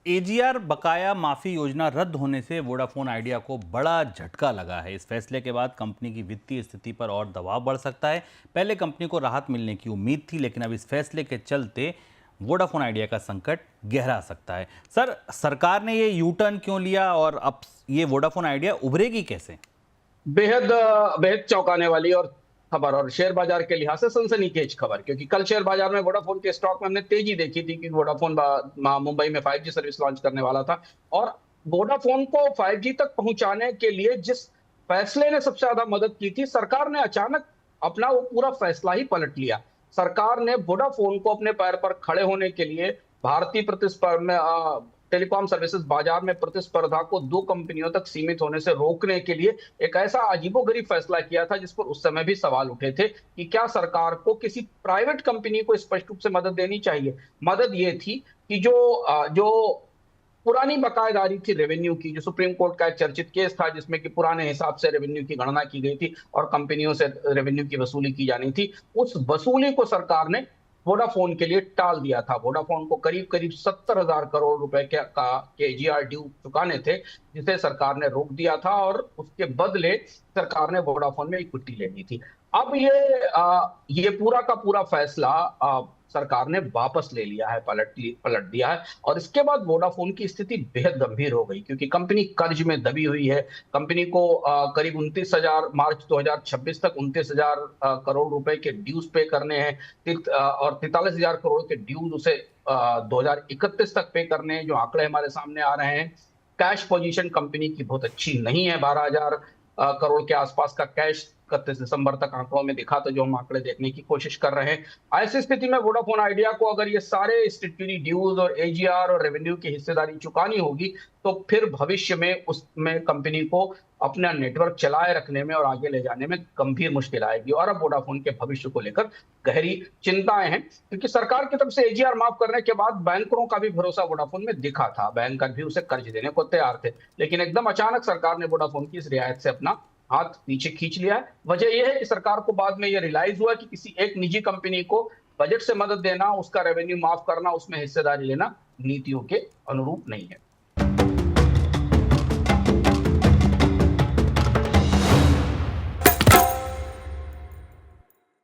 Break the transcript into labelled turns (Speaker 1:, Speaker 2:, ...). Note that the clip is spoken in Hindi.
Speaker 1: एजीआर बकाया माफी योजना रद्द होने से वोडाफोन आइडिया को बड़ा झटका लगा है। इस फैसले के बाद कंपनी की वित्तीय स्थिति पर और दबाव बढ़ सकता है। पहले कंपनी को राहत मिलने की उम्मीद थी, लेकिन अब इस फैसले के चलते वोडाफोन आइडिया का संकट गहरा सकता है। सर, सरकार ने ये यू टर्न क्यों लिया और अब ये वोडाफोन आइडिया उभरेगी कैसे?
Speaker 2: बेहद बेहद चौंकाने वाली और खबर, और शेयर बाजार के लिहाज से सनसनीखेज खबर, क्योंकि कल शेयर बाजार में वोडाफोन के स्टॉक में हमने तेजी देखी थी कि वोडाफोन मुंबई में 5G सर्विस लॉन्च करने वाला था। और वोडाफोन को 5G तक पहुंचाने के लिए जिस फैसले ने सबसे ज्यादा मदद की थी, सरकार ने अचानक अपना वो पूरा फैसला ही पलट लिया। सरकार ने वोडाफोन को अपने पैर पर खड़े होने के लिए भारतीय प्रतिस्पर्धा टेलीकॉम सर्विसेज बाजार में प्रतिस्पर्धा को दो कंपनियों तक सीमित होने से रोकने के लिए एक ऐसा अजीबोगरीब फैसला किया था, जिस पर उस समय भी सवाल उठे थे कि क्या सरकार को किसी प्राइवेट कंपनी को स्पष्ट रूप से मदद देनी चाहिए। मदद ये थी कि जो पुरानी बकायेदारी थी रेवेन्यू की, जो सुप्रीम कोर्ट का एक चर्चित केस था जिसमें कि पुराने हिसाब से रेवेन्यू की गणना की गई थी और कंपनियों से रेवेन्यू की वसूली की जानी थी, उस वसूली को सरकार ने वोडाफोन के लिए टाल दिया था। वोडाफोन को करीब करीब 70,000 करोड़ रुपए के एजीआर ड्यू चुकाने थे, जिसे सरकार ने रोक दिया था और उसके बदले सरकार ने वोडाफोन में इक्विटी लेनी थी। अब ये पूरा का पूरा फैसला सरकार ने वापस ले लिया है, पलट दिया है। और इसके बाद वोडाफोन की स्थिति बेहद गंभीर हो गई, क्योंकि कंपनी कर्ज में दबी हुई है। कंपनी को करीब 29,000 मार्च 2026 तक 29,000 करोड़ रुपए के ड्यूज पे करने हैं, और 43,000 करोड़ के ड्यूज उसे 2031 तक पे करने हैं, जो आंकड़े हमारे सामने आ रहे हैं। कैश पोजीशन कंपनी की बहुत अच्छी नहीं है, 12,000 करोड़ के आसपास का कैश 31 दिसंबर तक आंकड़ों में दिखा, तो जो हम आंकड़े देखने की कोशिश कर रहे हैं। ऐसी स्थिति में वोडाफोन आइडिया को अगर ये सारे स्टैट्यूटरी ड्यूज और एजीआर और रेवेन्यू की हिस्सेदारी चुकानी होगी, तो फिर भविष्य में उसमें कंपनी को अपना नेटवर्क चलाए रखने में और आगे ले जाने में गंभीर मुश्किल आएगी। और अब वोडाफोन के भविष्य को लेकर गहरी चिंताएं हैं, क्योंकि सरकार की तरफ से एजीआर माफ करने के बाद बैंकरों का भी भरोसा वोडाफोन में दिखा था, बैंकर भी उसे कर्ज देने को तैयार थे। लेकिन एकदम अचानक सरकार ने वोडाफोन की इस रियायत से अपना हाथ पीछे खींच लिया है। वजह यह है कि सरकार को बाद में यह रियलाइज हुआ कि किसी एक निजी कंपनी को बजट से मदद देना, उसका रेवेन्यू माफ करना, उसमें हिस्सेदारी लेना नीतियों के अनुरूप नहीं है।